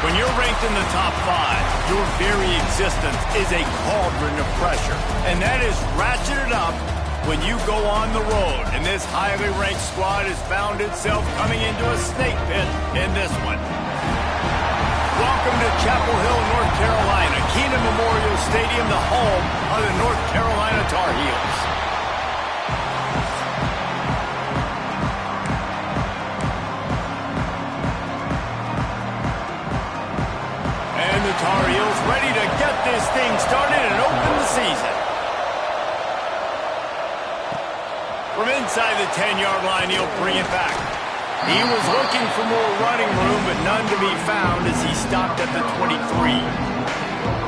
When you're ranked in the top 5, your very existence is a cauldron of pressure. And that is ratcheted up when you go on the road. And this highly ranked squad has found itself coming into a snake pit in this one. Welcome to Chapel Hill, North Carolina, Keenan Memorial Stadium, the home of the North Carolina Tar Heels. And the Tar Heels ready to get this thing started and open the season. From inside the 10-yard line, he'll bring it back. He was looking for more running room, but none to be found as he stopped at the 23.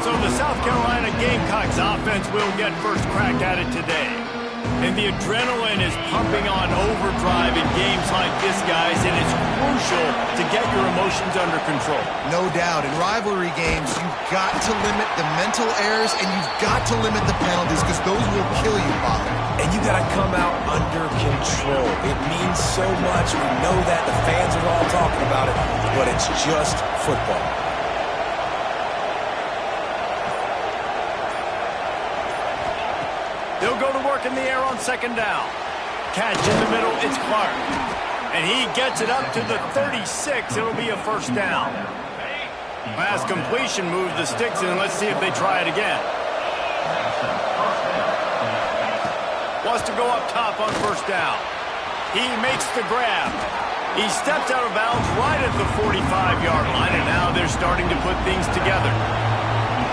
So the South Carolina Gamecocks offense will get first crack at it today. And the adrenaline is pumping on overdrive in games like this, guys, and it's crucial to get your emotions under control. No doubt. In rivalry games, you've got to limit the mental errors and you've got to limit the penalties because those will kill you, Father. And you got to come out under control. It means so much. We know that. The fans are all talking about it, but it's just football. They'll go to work in the air on second down. Catch in the middle, it's Clark. And he gets it up to the 36. It'll be a first down. Pass completion moves the sticks in. Let's see if they try it again. Wants to go up top on first down. He makes the grab. He steps out of bounds right at the 45-yard line, and now they're starting to put things together.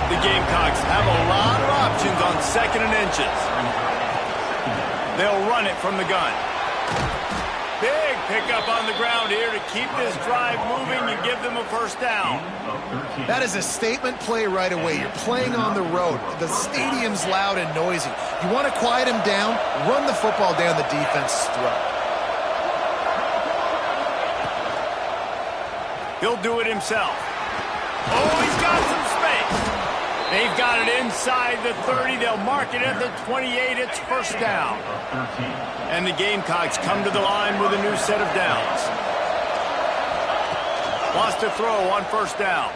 The Gamecocks have a lot of options on second and inches. They'll run it from the gun. Big pickup on the ground here to keep this drive moving and give them a first down. That is a statement play right away. You're playing on the road. The stadium's loud and noisy. You want to quiet him down, run the football down the defense's throat. He'll do it himself. Oh, he's got some space. They've got it inside the 30. They'll mark it at the 28. It's first down. And the Gamecocks come to the line with a new set of downs. Wants to throw on first down.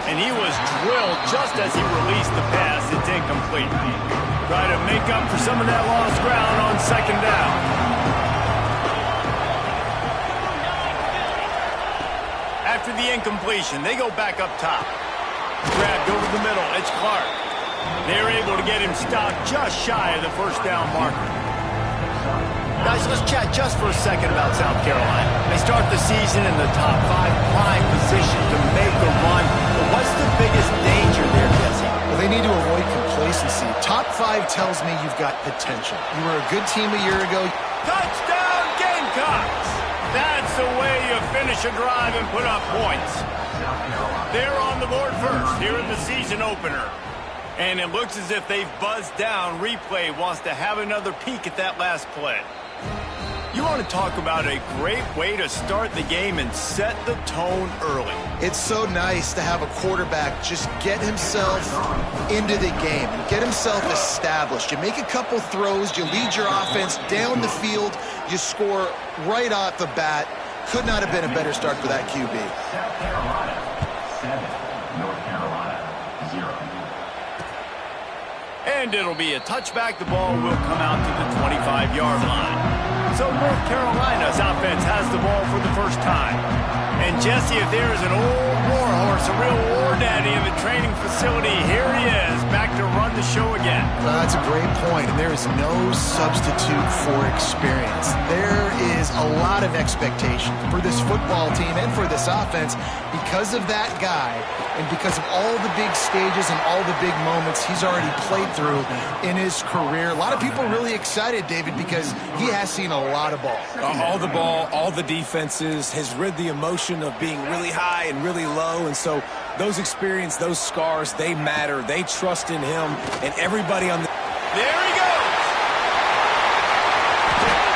And he was drilled just as he released the pass. It's incomplete. Try to make up for some of that lost ground on second down. After the incompletion, they go back up top. Grabbed over the middle. It's Clark. They're able to get him stopped just shy of the first down marker. Guys, let's chat just for a second about South Carolina. They start the season in the top 5, prime position to make a run. But what's the biggest danger there, Jesse? Well, they need to avoid complacency. Top 5 tells me you've got potential. You were a good team a year ago. Touchdown, Gamecocks! That's the way you finish a drive and put up points. They're on the board first here in the season opener. And it looks as if they've buzzed down. Replay wants to have another peek at that last play. You want to talk about a great way to start the game and set the tone early. It's so nice to have a quarterback just get himself into the game, get himself established. You make a couple throws, you lead your offense down the field, you score right off the bat. Could not have been a better start for that QB. South Carolina, 7. North Carolina, 0. And it'll be a touchback. The ball will come out to the 25-yard line. So North Carolina's offense has the ball for the first time. And Jesse, if there is an old war horse, a real war daddy in the training facility, here he is, back to run the show again. That's a great point, and there is no substitute for experience. There is a lot of expectation for this football team and for this offense because of that guy and because of all the big stages and all the big moments he's already played through in his career. A lot of people really excited, David, because he has seen a lot of ball. All the ball, all the defenses, has rid the emotion of being really high and really low, and so those experience, those scars, they matter. They trust in him, and everybody on the... There he goes!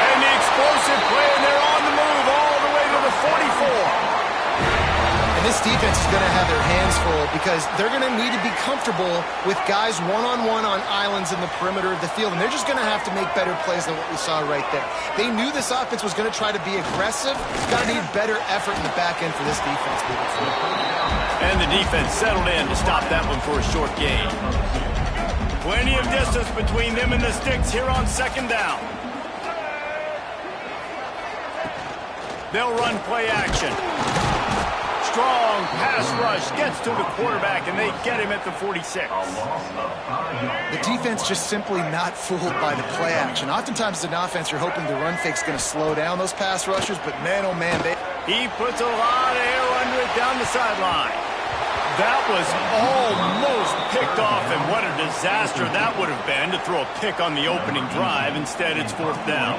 And the explosive play, and they're on the move all the way to the 44. And this defense is going to have their hands full because they're going to need to be comfortable with guys one-on-one on islands in the perimeter of the field, and they're just going to have to make better plays than what we saw right there. They knew this offense was going to try to be aggressive. Got to need better effort in the back end for this defense moving forward. And the defense settled in to stop that one for a short gain. Plenty of distance between them and the sticks here on second down. They'll run play action. Strong pass rush gets to the quarterback, and they get him at the 46. The defense just simply not fooled by the play action. Oftentimes as an offense, you're hoping the run fake's going to slow down those pass rushers, but man, oh man, he puts a lot of air under it down the sideline. That was almost picked off, and what a disaster that would have been to throw a pick on the opening drive. Instead, it's fourth down.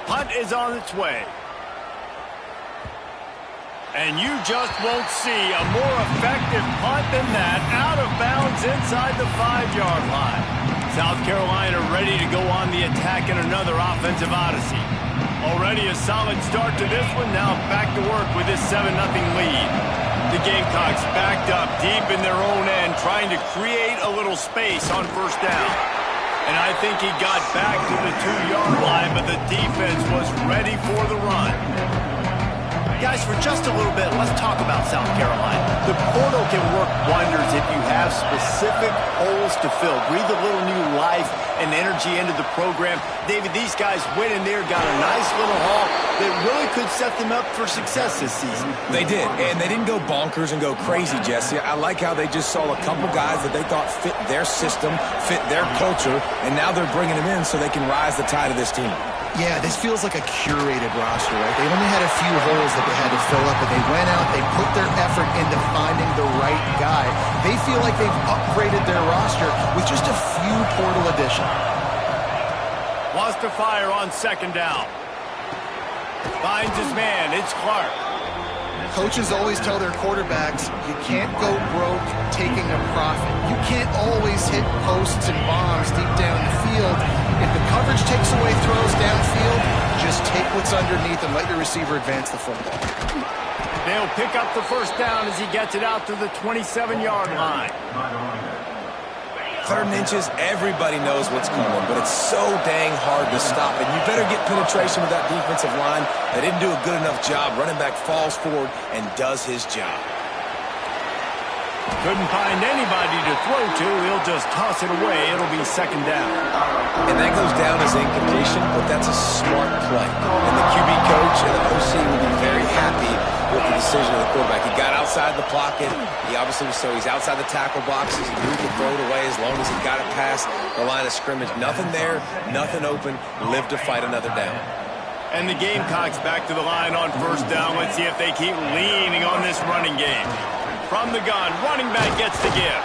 Punt is on its way. And you just won't see a more effective punt than that, out of bounds inside the 5-yard line. South Carolina ready to go on the attack in another offensive odyssey. Already a solid start to this one, now back to work with this 7-0 lead. The Gamecocks backed up deep in their own end, trying to create a little space on first down. And I think he got back to the 2-yard line, but the defense was ready for the run. Guys, for just a little bit, let's talk about South Carolina. The portal can work wonders if you have specific holes to fill. Breathe a little new life and energy into the program. David, these guys went in there, got a nice little haul that really could set them up for success this season. They did, and they didn't go bonkers and go crazy, Jesse. I like how they just saw a couple guys that they thought fit their system, fit their culture, and now they're bringing them in so they can rise the tide of this team. Yeah, this feels like a curated roster, right? They only had a few holes that they had to fill up, but they went out, they put their effort into finding the right guy. They feel like they've upgraded their roster with just a few portal additions. Wants to fire on second down. Finds his man, it's Clark. Coaches always tell their quarterbacks, you can't go broke taking a profit. You can't always hit posts and bombs deep down the field. If the coverage takes away throws downfield, just take what's underneath and let your receiver advance the football. They'll pick up the first down as he gets it out to the 27-yard line. 3rd and inches, everybody knows what's coming, but it's so dang hard to stop. And you better get penetration with that defensive line. They didn't do a good enough job. Running back falls forward and does his job. Couldn't find anybody to throw to. He'll just toss it away. It'll be second down. And that goes down as incompletion, but that's a smart play. And the QB coach and the OC will be very happy with the decision of the quarterback. He got outside the pocket. He obviously was so he's outside the tackle boxes. He knew he could throw it away as long as he got it past the line of scrimmage. Nothing there, nothing open. Live to fight another down. And the Gamecocks back to the line on first down. Let's see if they keep leaning on this running game. From the gun, running back gets the give.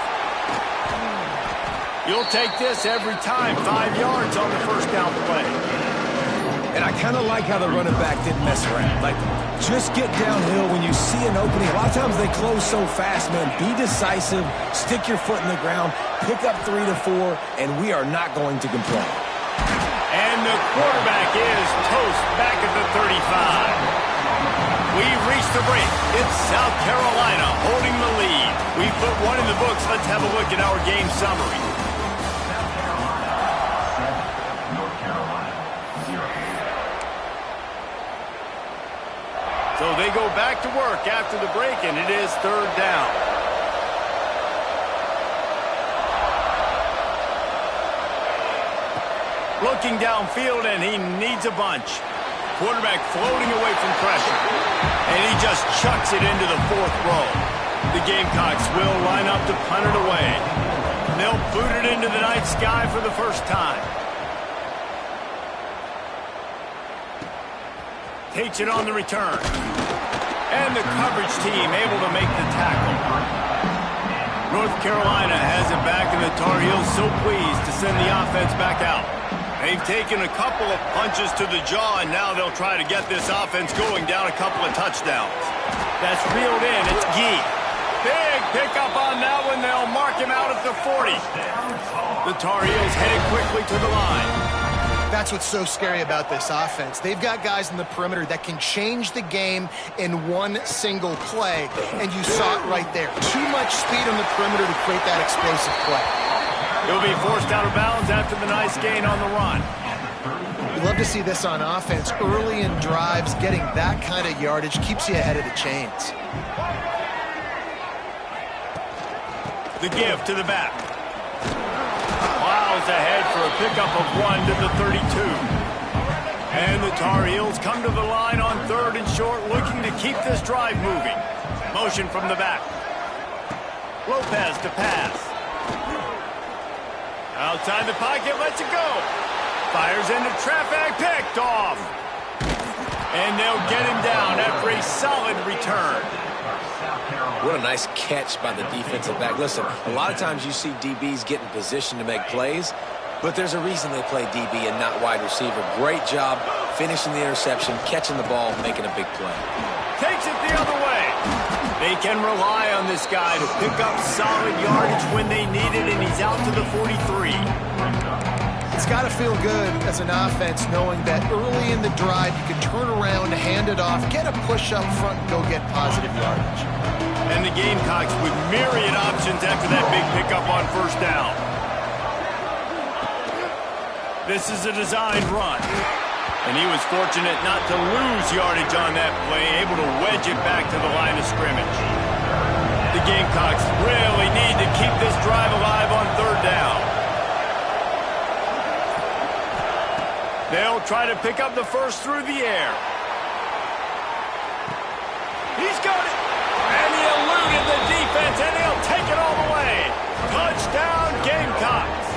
You'll take this every time. 5 yards on the first down play. And I kind of like how the running back didn't mess around. Like, just get downhill when you see an opening. A lot of times they close so fast, man. Be decisive, stick your foot in the ground, pick up 3 to 4, and we are not going to complain. And the quarterback is toast back at the 35. We've reached the break. It's South Carolina holding the lead. We've put one in the books. Let's have a look at our game summary. South Carolina 7, North Carolina 0. So they go back to work after the break, and it is third down. Looking downfield, and he needs a bunch. Quarterback floating away from pressure. And he just chucks it into the 4th row. The Gamecocks will line up to punt it away. They'll boot it into the night sky for the first time. Takes it on the return. And the coverage team able to make the tackle. North Carolina has it back, and the Tar Heels so pleased to send the offense back out. They've taken a couple of punches to the jaw, and now they'll try to get this offense going down a couple of touchdowns. That's reeled in. It's Gee. Big pickup on that one. They'll mark him out at the 40. The Tar Heels headed quickly to the line. That's what's so scary about this offense. They've got guys in the perimeter that can change the game in one single play, and you saw it right there. Too much speed on the perimeter to create that explosive play. He'll be forced out of bounds after the nice gain on the run. We love to see this on offense. Early in drives, getting that kind of yardage keeps you ahead of the chains. The give to the back. Plows ahead for a pickup of 1 to the 32. And the Tar Heels come to the line on 3rd and short, looking to keep this drive moving. Motion from the back. Lopez to pass. Outside the pocket, lets it go. Fires into traffic, picked off. And they'll get him down after a solid return. What a nice catch by the defensive back. Listen, a lot of times you see DBs get in position to make plays, but there's a reason they play DB and not wide receiver. Great job finishing the interception, catching the ball, making a big play. Takes it the other way. They can rely on this guy to pick up solid yardage when they need it, and he's out to the 43. It's got to feel good as an offense knowing that early in the drive you can turn around, hand it off, get a push up front, and go get positive yardage. And the Gamecocks with myriad options after that big pickup on 1st down. This is a designed run. And he was fortunate not to lose yardage on that play, able to wedge it back to the line of scrimmage. The Gamecocks really need to keep this drive alive on 3rd down. They'll try to pick up the first through the air. He's got it. And he eluded the defense, and he'll take it all the way. Touchdown, Gamecocks.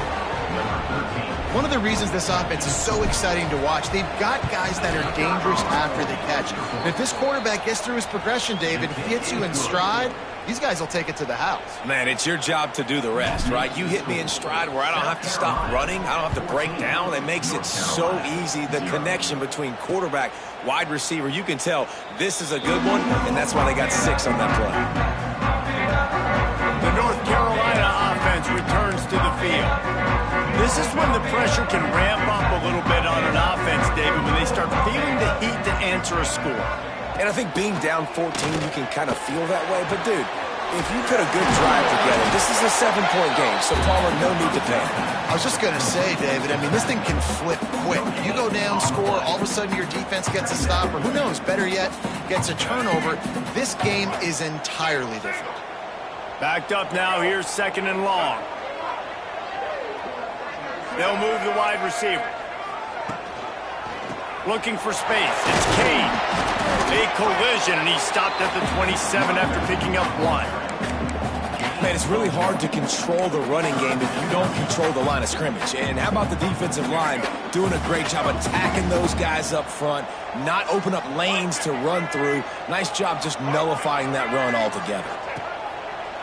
One of the reasons this offense is so exciting to watch, they've got guys that are dangerous after the catch. And if this quarterback gets through his progression, David, if he hits you in stride, these guys will take it to the house. Man, it's your job to do the rest, right? You hit me in stride where I don't have to stop running. I don't have to break down. That makes it so easy. The connection between quarterback, wide receiver, you can tell this is a good one, and that's why they got 6 on that play. The North Carolina offense returns to the field. This is when the pressure can ramp up a little bit on an offense, David, when they start feeling the heat to answer a score. And I think being down 14, you can kind of feel that way. But, dude, if you put a good drive together, this is a 7-point game, so Palmer, no need to panic. I was just going to say, David, I mean, this thing can flip quick. You go down, score, all of a sudden your defense gets a stop, or who knows, better yet, gets a turnover. This game is entirely different. Backed up now, here's 2nd and long. They'll move the wide receiver. Looking for space, it's Kane. A collision, and he stopped at the 27 after picking up 1. Man, it's really hard to control the running game if you don't control the line of scrimmage. And how about the defensive line doing a great job attacking those guys up front, not open up lanes to run through. Nice job just nullifying that run altogether.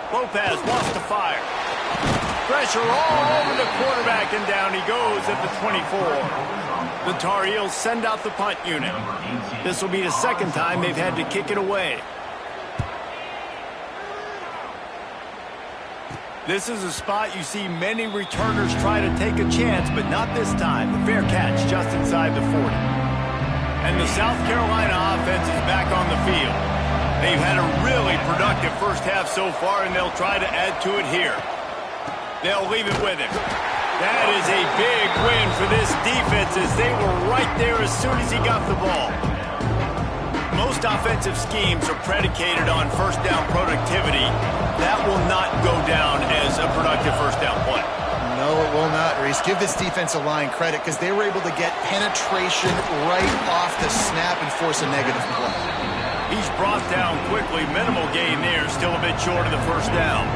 Lopez wants to fire. Pressure all over the quarterback, and down he goes at the 24. The Tar Heels send out the punt unit. This will be the 2nd time they've had to kick it away. This is a spot you see many returners try to take a chance, but not this time. The fair catch just inside the 40. And the South Carolina offense is back on the field. They've had a really productive first half so far, and they'll try to add to it here. They'll leave it with him. That is a big win for this defense, as they were right there as soon as he got the ball. Most offensive schemes are predicated on 1st down productivity. That will not go down as a productive 1st down play. No, it will not, Reese. Give this defensive line credit because they were able to get penetration right off the snap and force a negative play. He's brought down quickly. Minimal gain there. Still a bit short of the 1st down.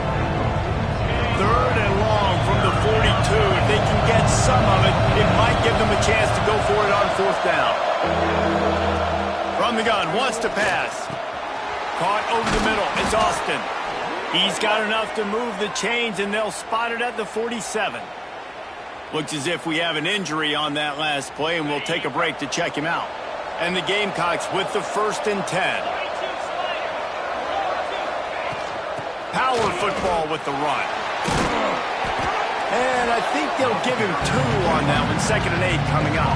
3rd and long from the 42. If they can get some of it, it might give them a chance to go for it on 4th down. From the gun, wants to pass. Caught over the middle. It's Austin. He's got enough to move the chains, and they'll spot it at the 47. Looks as if we have an injury on that last play, and we'll take a break to check him out. And the Gamecocks with the 1st and 10. Power football with the run. And I think they'll give him 2 on that one. 2nd and 8 coming up.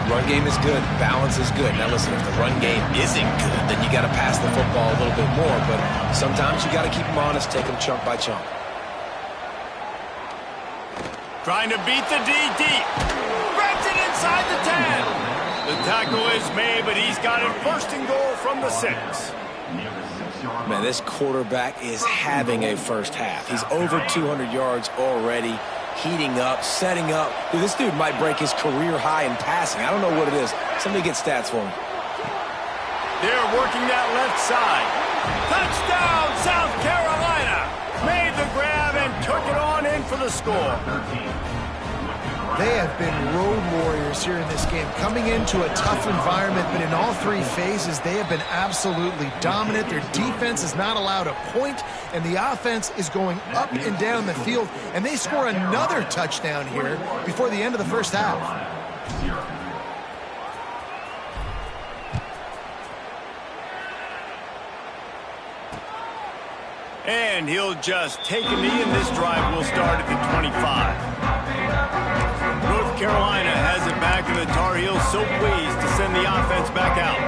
Run game is good. Balance is good. Now listen, if the run game isn't good, then you got to pass the football a little bit more. But sometimes you got to keep them honest, take them chunk by chunk. Trying to beat the D deep. Grabs it inside the 10. The tackle is made, but he's got it 1st and goal from the 6. Man, this quarterback is having a first half. He's over 200 yards already, heating up, setting up. Dude, this dude might break his career high in passing. I don't know what it is. Somebody get stats for him. They're working that left side. Touchdown, South Carolina. Made the grab and took it on in for the score. They have been road warriors here in this game, coming into a tough environment, but in all 3 phases, they have been absolutely dominant. Their defense is not allowed a point, and the offense is going up and down the field, and they score another touchdown here before the end of the first half. And he'll just take a knee, and this drive will start at the 25. North Carolina has it back, and the Tar Heels so pleased to send the offense back out.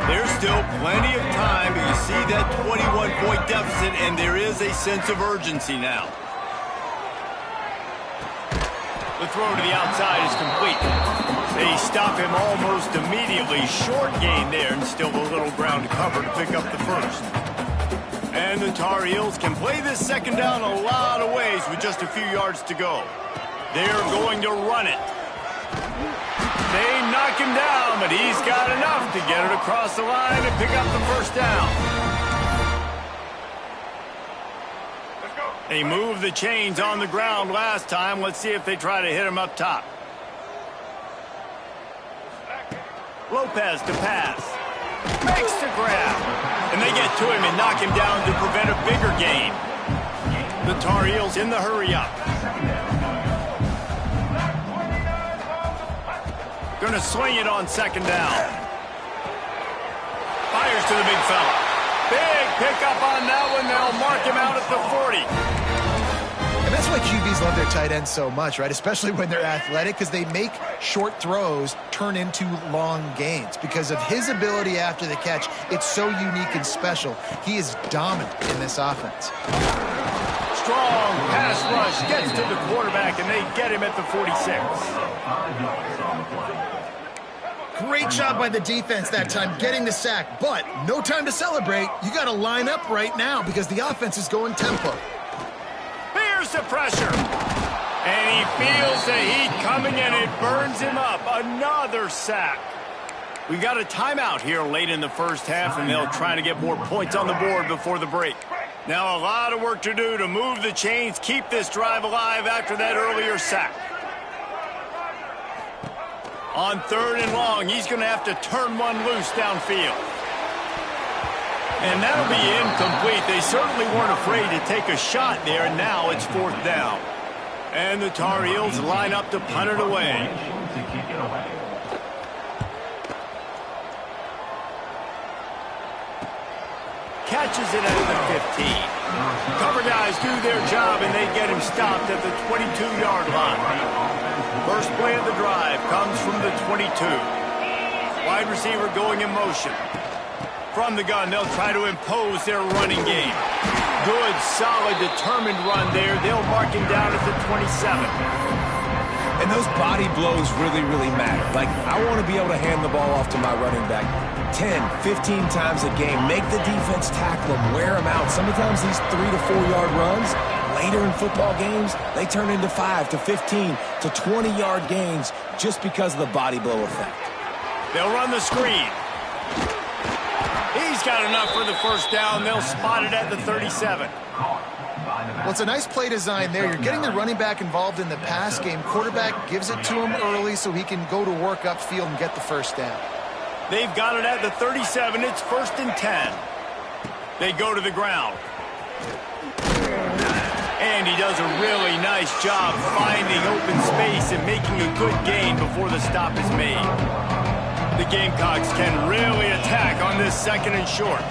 There's still plenty of time, but you see that 21-point deficit, and there is a sense of urgency now. The throw to the outside is complete. They stop him almost immediately. Short gain there, and still a little ground to cover to pick up the 1st. And the Tar Heels can play this 2nd down a lot of ways with just a few yards to go. They're going to run it. They knock him down, but he's got enough to get it across the line and pick up the 1st down. They moved the chains on the ground last time. Let's see if they try to hit him up top. Lopez to pass. Makes the grab. And they get to him and knock him down to prevent a bigger gain. The Tar Heels in the hurry up. Going to swing it on 2nd down. Fires to the big fella. Big pickup on that one. They'll mark him out at the 40. And that's why QBs love their tight ends so much, right? Especially when they're athletic, because they make short throws turn into long gains. Because of his ability after the catch, it's so unique and special. He is dominant in this offense. Strong pass rush gets to the quarterback, and they get him at the 46. Great job by the defense that time, getting the sack. But no time to celebrate. You got to line up right now because the offense is going tempo. Here's the pressure. And he feels the heat coming, and it burns him up. Another sack. We got a timeout here late in the first half, and they'll try to get more points on the board before the break. Now a lot of work to do to move the chains, keep this drive alive after that earlier sack. On 3rd and long, he's going to have to turn one loose downfield. And that'll be incomplete. They certainly weren't afraid to take a shot there, and now it's 4th down. And the Tar Heels line up to punt it away. Catches it at the 15. Cover guys do their job, and they get him stopped at the 22-yard line. First play of the drive comes from the 22. Wide receiver going in motion. From the gun, they'll try to impose their running game. Good, solid, determined run there. They'll mark him down at the 27. And those body blows really, really matter. Like, I want to be able to hand the ball off to my running back 10, 15 times a game. Make the defense tackle them, wear them out. Sometimes these 3 to 4 yard runs, later in football games, they turn into 5 to 15 to 20-yard gains just because of the body blow effect. They'll run the screen. He's got enough for the 1st down. They'll spot it at the 37. Well, it's a nice play design there. You're getting the running back involved in the pass game. Quarterback gives it to him early so he can go to work upfield and get the 1st down. They've got it at the 37. It's 1st and 10. They go to the ground. And he does a really nice job finding open space and making a good gain before the stop is made. The Gamecocks can really attack on this 2nd and short.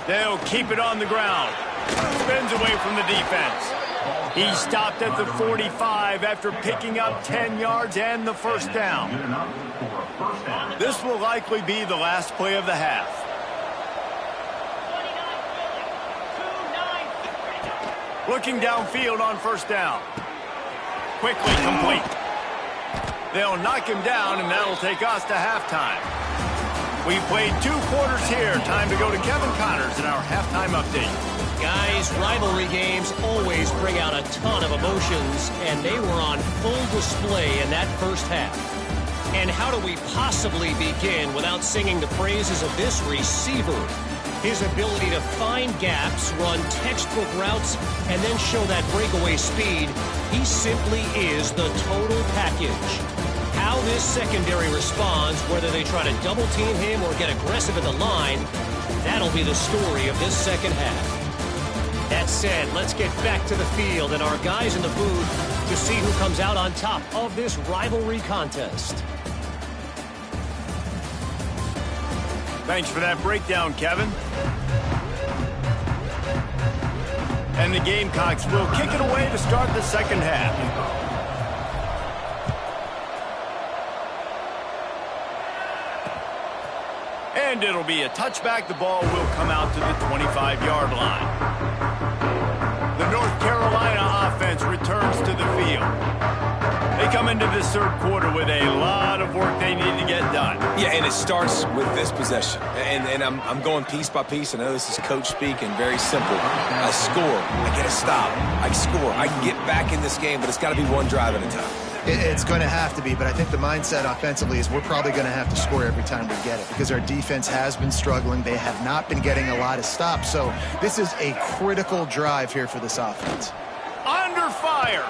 They'll keep it on the ground. Spins away from the defense. He stopped at the 45 after picking up 10 yards and the first down. This will likely be the last play of the half. Looking downfield on first down. Quickly complete. They'll knock him down, and that'll take us to halftime. We played 2 quarters here. Time to go to Kevin Connors in our halftime update. Guys, rivalry games always bring out a ton of emotions, and they were on full display in that first half. And how do we possibly begin without singing the praises of this receiver? His ability to find gaps, run textbook routes, and then show that breakaway speed, he simply is the total package. How this secondary responds, whether they try to double team him or get aggressive at the line, that'll be the story of this second half. That said, let's get back to the field and our guys in the booth to see who comes out on top of this rivalry contest. Thanks for that breakdown, Kevin. And the Gamecocks will kick it away to start the second half. And it'll be a touchback. The ball will come out to the 25-yard line. The North Carolina offense returns to the field. They come into this third quarter with a lot of work they need to get done. Yeah, and it starts with this possession. And I'm going piece by piece. I know this is coach speak and very simple. I score. I get a stop. I score. I can get back in this game, but it's got to be one drive at a time. It's going to have to be, but I think the mindset offensively is we're probably going to have to score every time we get it because our defense has been struggling. They have not been getting a lot of stops, so this is a critical drive here for this offense. Under fire.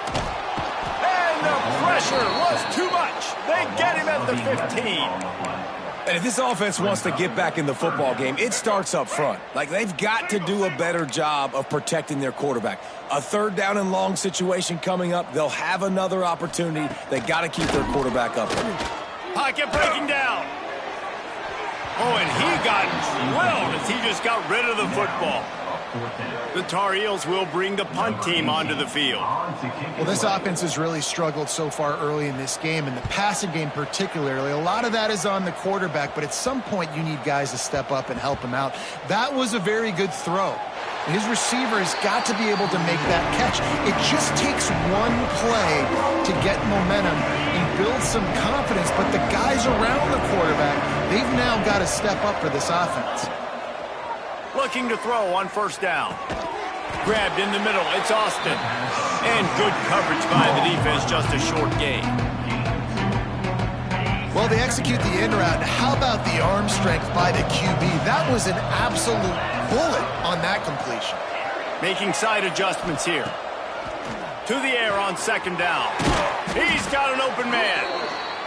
And the pressure was too much. They get him at the 15. And if this offense wants to get back in the football game, it starts up front. Like, they've got to do a better job of protecting their quarterback. A third down and long situation coming up. They'll have another opportunity. They got to keep their quarterback up. Pocket breaking down. Oh, and he got drilled as he just got rid of the football. The Tar Heels will bring the punt team onto the field. Well, this offense has really struggled so far early in this game, and the passing game particularly. A lot of that is on the quarterback, but at some point you need guys to step up and help him out. That was a very good throw. His receiver has got to be able to make that catch. It just takes one play to get momentum and build some confidence, but the guys around the quarterback, they've now got to step up for this offense. Looking to throw on first down. Grabbed in the middle. It's Austin. And good coverage by the defense. Just a short gain. Well, they execute the in route. How about the arm strength by the QB? That was an absolute bullet on that completion. Making side adjustments here. To the air on second down. He's got an open man.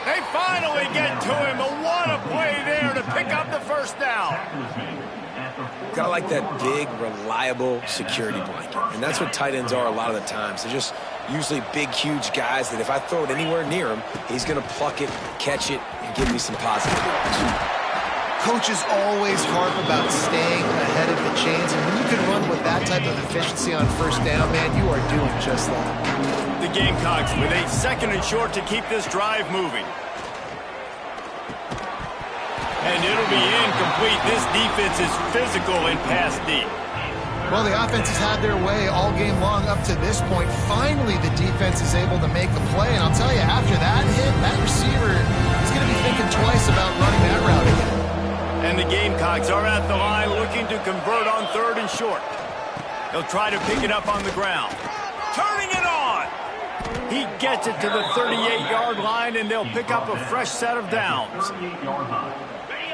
They finally get to him. But what a play there to pick up the first down. Got to like that big, reliable security blanket. And that's what tight ends are a lot of the times. They're just usually big, huge guys that if I throw it anywhere near him, he's going to pluck it, catch it, and give me some positive yards. Coaches always harp about staying ahead of the chains, and when you can run with that type of efficiency on first down, man, you are doing just that. The Gamecocks with a second and short to keep this drive moving. And it'll be incomplete. This defense is physical and pass deep. Well, the offense has had their way all game long up to this point. Finally, the defense is able to make a play. And I'll tell you, after that hit, that receiver is going to be thinking twice about running that route again. And the Gamecocks are at the line looking to convert on third and short. They'll try to pick it up on the ground. Turning it on. He gets it to the 38-yard line, and they'll pick up a fresh set of downs.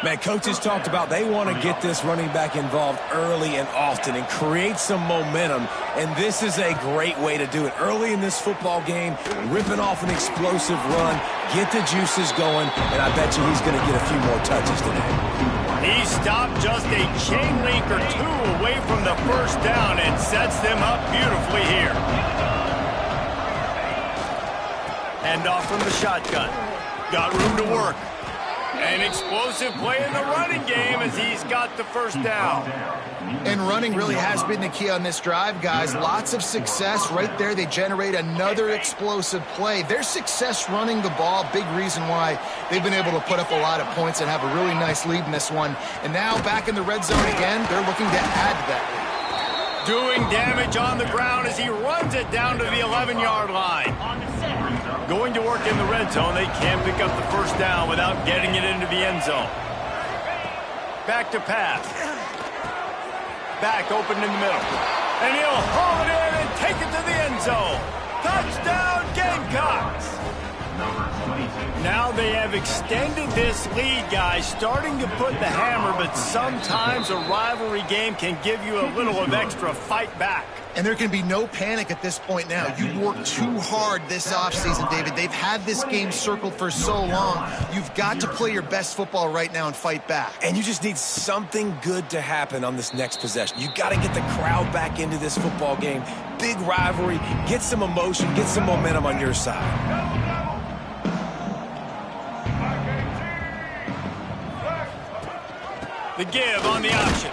Man, coaches talked about they want to get this running back involved early and often and create some momentum, and this is a great way to do it. Early in this football game, ripping off an explosive run, get the juices going, and I bet you he's going to get a few more touches today. He stopped just a chain link or two away from the first down and sets them up beautifully here. And off from the shotgun. Got room to work. An explosive play in the running game as he's got the first down. And running really has been the key on this drive, guys. Lots of success right there. They generate another explosive play. Their success running the ball, big reason why they've been able to put up a lot of points and have a really nice lead in this one. And now back in the red zone again, they're looking to add to that lead. Doing damage on the ground as he runs it down to the 11-yard line. Going to work in the red zone, they can't pick up the first down without getting it into the end zone. Back to pass. Back open in the middle. And he'll haul it in and take it to the end zone. Touchdown, Gamecocks! Now they have extended this lead, guys, starting to put the hammer, but sometimes a rivalry game can give you a little of extra fight back. And there can be no panic at this point now. You've worked too hard this offseason, David. They've had this game circled for so long. You've got to play your best football right now and fight back. And you just need something good to happen on this next possession. You got to get the crowd back into this football game. Big rivalry. Get some emotion. Get some momentum on your side. The give on the option.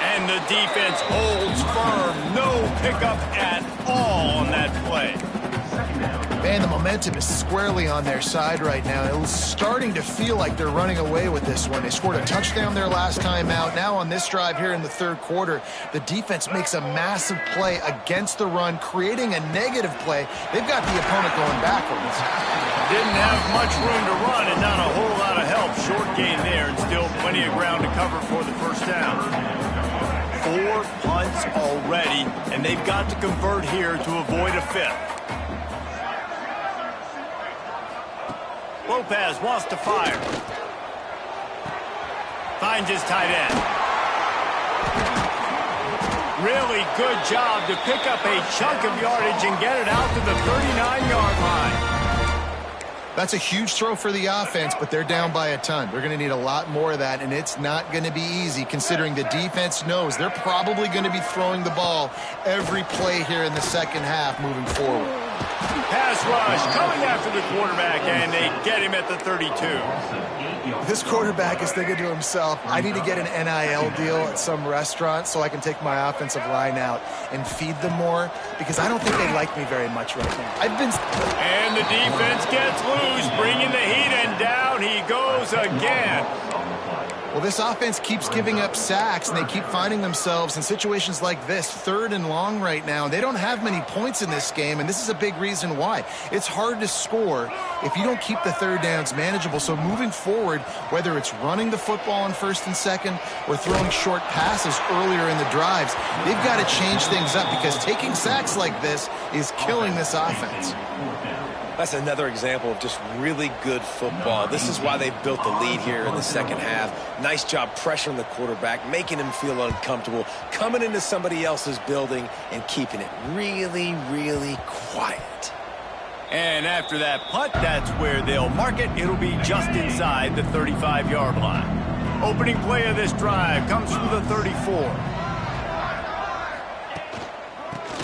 And the defense holds firm. No pickup at all on that play. Man, the momentum is squarely on their side right now. It was starting to feel like they're running away with this one. They scored a touchdown their last time out. Now on this drive here in the third quarter, the defense makes a massive play against the run, creating a negative play. They've got the opponent going backwards. Didn't have much room to run and not a whole lot of help. Short gain there and still plenty of ground to cover for the first down. 4 punts already, and they've got to convert here to avoid a fifth. Lopez wants to fire. Finds his tight end. Really good job to pick up a chunk of yardage and get it out to the 39-yard line. That's a huge throw for the offense, but they're down by a ton. They're going to need a lot more of that, and it's not going to be easy considering the defense knows they're probably going to be throwing the ball every play here in the second half moving forward. Pass rush coming after the quarterback, and they get him at the 32. This quarterback is thinking to himself, I need to get an NIL deal at some restaurant so I can take my offensive line out and feed them more, because I don't think they like me very much right now. And the defense gets loose, bringing the heat, and down he goes again. Well, this offense keeps giving up sacks, and they keep finding themselves in situations like this, 3rd and long right now. They don't have many points in this game, and this is a big reason why. It's hard to score if you don't keep the third downs manageable. So moving forward, whether it's running the football on 1st and 2nd or throwing short passes earlier in the drives, they've got to change things up because taking sacks like this is killing this offense. That's another example of just really good football. This is why they built the lead here in the second half. Nice job pressuring the quarterback, making him feel uncomfortable, coming into somebody else's building and keeping it really, really quiet. And after that punt, that's where they'll mark it. It'll be just inside the 35-yard line. Opening play of this drive comes from the 34.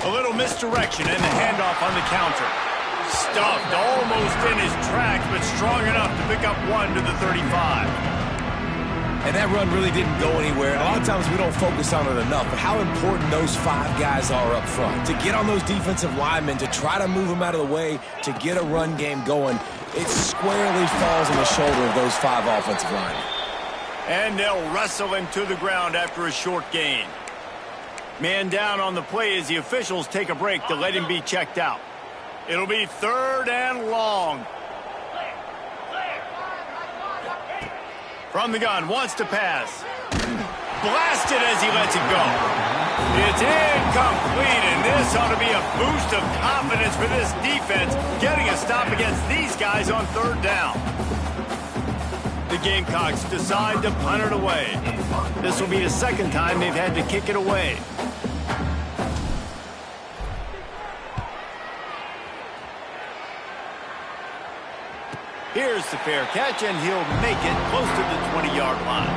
A little misdirection and the handoff on the counter. Stuffed almost in his tracks, but strong enough to pick up 1 to the 35. And that run really didn't go anywhere. A lot of times we don't focus on it enough, but how important those 5 guys are up front. To get on those defensive linemen, to try to move them out of the way, to get a run game going, it squarely falls on the shoulder of those 5 offensive linemen. And they'll wrestle him to the ground after a short gain. Man down on the play as the officials take a break to let him be checked out. It'll be 3rd and long. From the gun, wants to pass. Blasted as he lets it go. It's incomplete, and this ought to be a boost of confidence for this defense, getting a stop against these guys on 3rd down. The Gamecocks decide to punt it away. This will be the 2nd time they've had to kick it away. Here's the fair catch, and he'll make it close to the 20-yard line.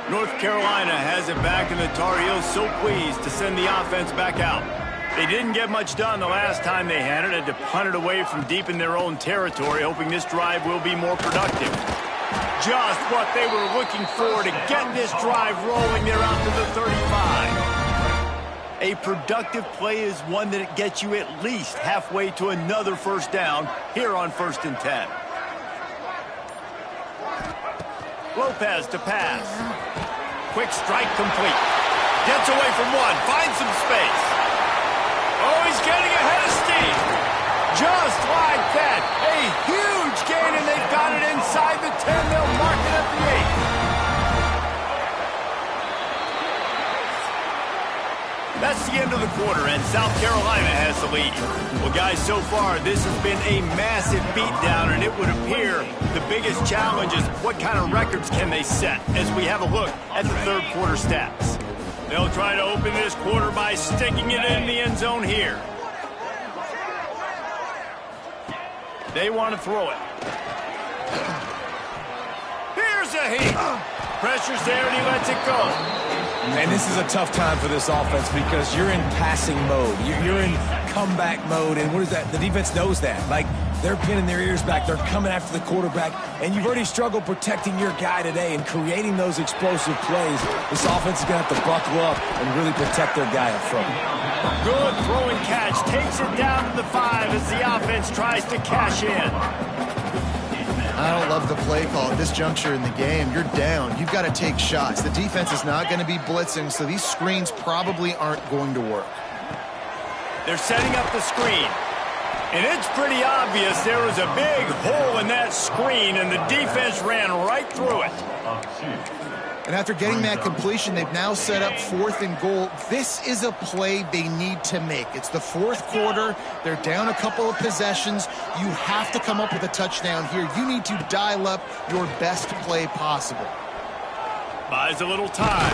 North Carolina has it back, and the Tar Heels so pleased to send the offense back out. They didn't get much done the last time they had it. Had to punt it away from deep in their own territory, hoping this drive will be more productive. Just what they were looking for to get this drive rolling. They're out to the 35. A productive play is one that gets you at least halfway to another first down here on 1st and 10. Lopez to pass. Quick strike complete. Gets away from one. Finds some space. Oh, he's getting ahead of steam. Just like that. A huge gain, and they've got it inside the 10. They'll mark it at the 8. That's the end of the quarter, and South Carolina has the lead. Well, guys, so far, this has been a massive beatdown, and it would appear the biggest challenge is what kind of records can they set as we have a look at the third quarter stats. They'll try to open this quarter by sticking it in the end zone here. They want to throw it. Here's a heat. Pressure's there, and he lets it go. And this is a tough time for this offense because you're in passing mode. You're in comeback mode, and what is that? The defense knows that. Like, they're pinning their ears back. They're coming after the quarterback, and you've already struggled protecting your guy today and creating those explosive plays. This offense is going to have to buckle up and really protect their guy up front. Good throwing catch. Takes it down to the 5 as the offense tries to cash in. I don't love the play call at this juncture in the game. You're down. You've got to take shots. The defense is not going to be blitzing, so these screens probably aren't going to work. They're setting up the screen. And it's pretty obvious there was a big hole in that screen, and the defense ran right through it. And after getting that completion, they've now set up 4th and goal. This is a play they need to make. It's the 4th quarter. They're down a couple of possessions. You have to come up with a touchdown here. You need to dial up your best play possible. Buys a little time.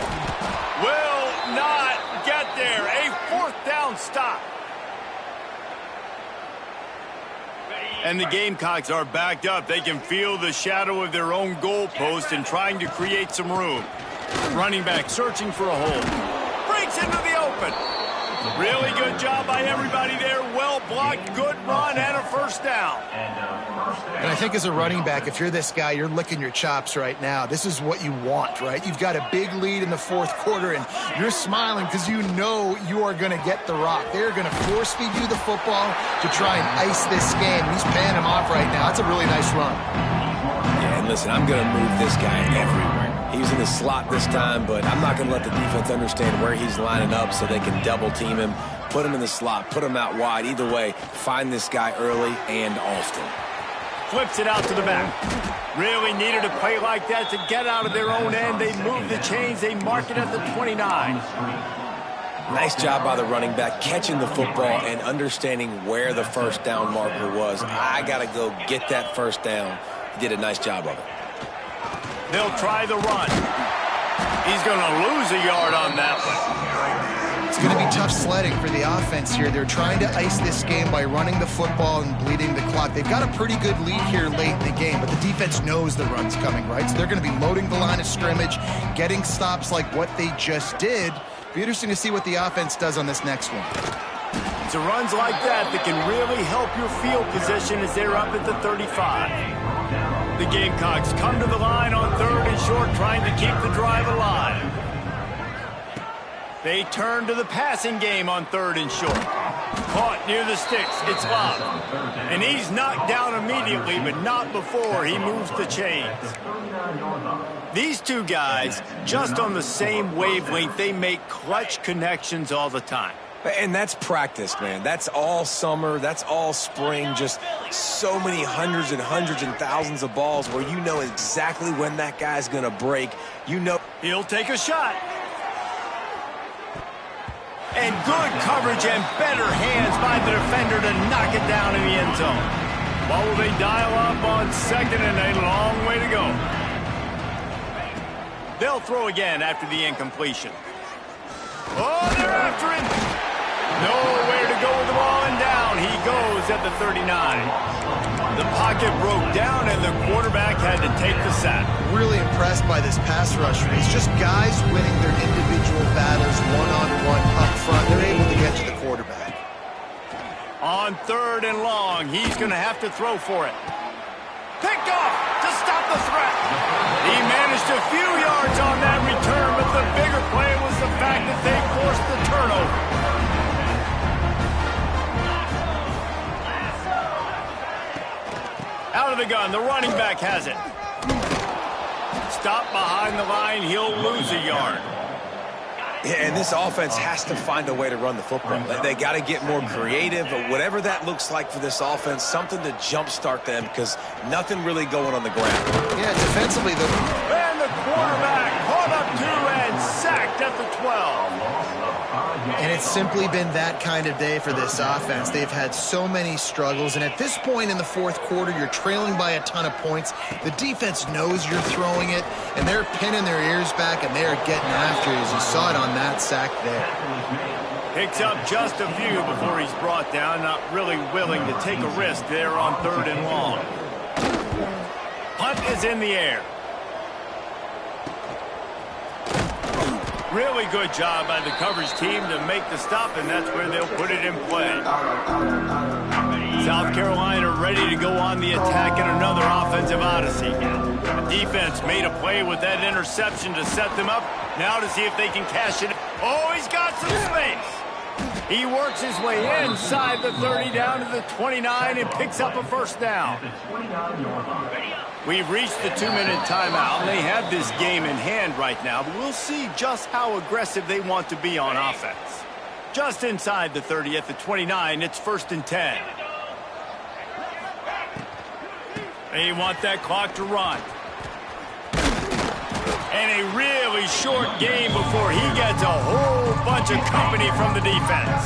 Will not get there. A 4th down stop. And the Gamecocks are backed up. They can feel the shadow of their own goalpost and trying to create some room. Running back searching for a hole. Breaks into the open. Really good job by everybody there. Well blocked, good run, and a first down. And I think as a running back, if you're this guy, you're licking your chops right now. This is what you want, right? You've got a big lead in the 4th quarter, and you're smiling because you know you are going to get the rock. They're going to force feed you the football to try and ice this game. He's paying him off right now. That's a really nice run. Yeah, and listen, I'm going to move this guy everywhere. He was in the slot this time, but I'm not going to let the defense understand where he's lining up so they can double team him, put him in the slot, put him out wide. Either way, find this guy early and often. Flips it out to the back. Really needed a play like that to get out of their own end. They move the chains. They mark it at the 29. Nice job by the running back, catching the football and understanding where the first down marker was. I got to go get that first down. He did a nice job of it. They'll try the run. He's going to lose a yard on that one. It's going to be tough sledding for the offense here. They're trying to ice this game by running the football and bleeding the clock. They've got a pretty good lead here late in the game, but the defense knows the run's coming, right? So they're going to be loading the line of scrimmage, getting stops like what they just did. Be interesting to see what the offense does on this next one. It's runs like that can really help your field position as they're up at the 35. The Gamecocks come to the line on 3rd and short, trying to keep the drive alive. They turn to the passing game on 3rd and short. Caught near the sticks. It's Love. And he's knocked down immediately, but not before he moves the chains. These two guys, just on the same wavelength, they make clutch connections all the time. And that's practice, man. That's all summer. That's all spring. Just so many hundreds and thousands of balls where you know exactly when that guy's going to break. You know he'll take a shot. And good coverage and better hands by the defender to knock it down in the end zone. What will they dial up on 2nd and a long way to go? They'll throw again after the incompletion. Oh, they're after him. Nowhere to go with the ball, and down he goes at the 39. The pocket broke down, and the quarterback had to take the sack. Really impressed by this pass rush. It's just guys winning their individual battles one-on-one up front. They're able to get to the quarterback. On 3rd and long, he's going to have to throw for it. Picked off to stop the threat. He managed a few yards on that return, but the bigger play was the fact that they forced the turnover. Out of the gun, the running back has it. Stop behind the line, he'll lose a yard. Yeah, and this offense has to find a way to run the football. They got to get more creative, but whatever that looks like for this offense, something to jumpstart them because nothing really going on the ground. Yeah, defensively, though. And the quarterback caught up to and sacked at the 12. And it's simply been that kind of day for this offense. They've had so many struggles, and at this point in the fourth quarter, you're trailing by a ton of points. The defense knows you're throwing it, and they're pinning their ears back, and they're getting after you, as you saw it on that sack there. Picks up just a few before he's brought down, not really willing to take a risk there on 3rd and long. Punt is in the air. Really good job by the coverage team to make the stop, and that's where they'll put it in play. South Carolina ready to go on the attack in another offensive odyssey. The defense made a play with that interception to set them up. Now to see if they can cash it. Oh, he's got some space. He works his way inside the 30 down to the 29 and picks up a first down. We've reached the 2-minute timeout, and they have this game in hand right now, but we'll see just how aggressive they want to be on offense. Just inside the 30 at the 29, it's 1st and 10. They want that clock to run. And a really short game before he gets a whole bunch of company from the defense.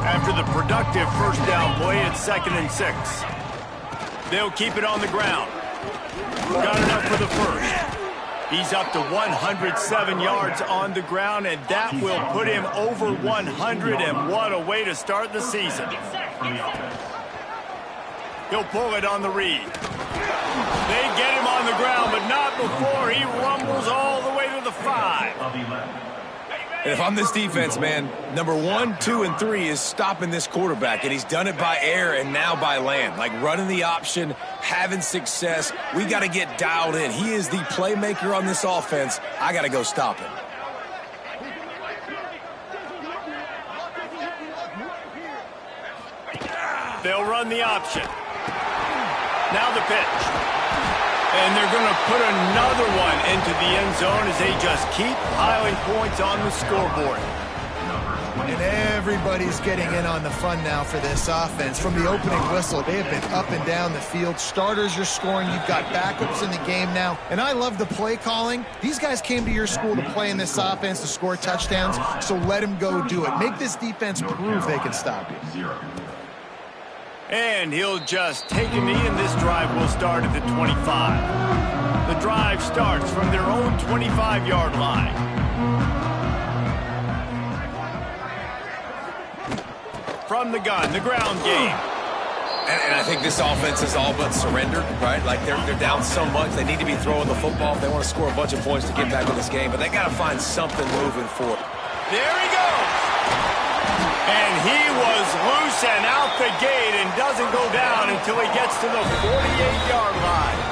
After the productive first down play, it's 2nd and 6. They'll keep it on the ground. Got enough for the first. He's up to 107 yards on the ground, and that will put him over 100, and what a way to start the season. He'll pull it on the read. They get him on the ground, but not before he rumbles all the way to the 5. And if I'm this defense, man, number 1, 2, and 3 is stopping this quarterback, and he's done it by air and now by land. Like running the option, having success. We got to get dialed in. He is the playmaker on this offense. I got to go stop him. They'll run the option. Now the pitch. And they're going to put another one into the end zone as they just keep piling points on the scoreboard. And everybody's getting in on the fun now for this offense. From the opening whistle, they have been up and down the field. Starters are scoring. You've got backups in the game now. And I love the play calling. These guys came to your school to play in this offense to score touchdowns, so let them go do it. Make this defense prove they can stop you. And he'll just take a knee, and this drive will start at the 25. The drive starts from their own 25-yard line. From the gun, the ground game. And I think this offense is all but surrendered, right? Like they're down so much, they need to be throwing the football if they want to score a bunch of points to get back in this game. But they got to find something moving forward. There he goes. And he was loose and out the gate and doesn't go down until he gets to the 48-yard line.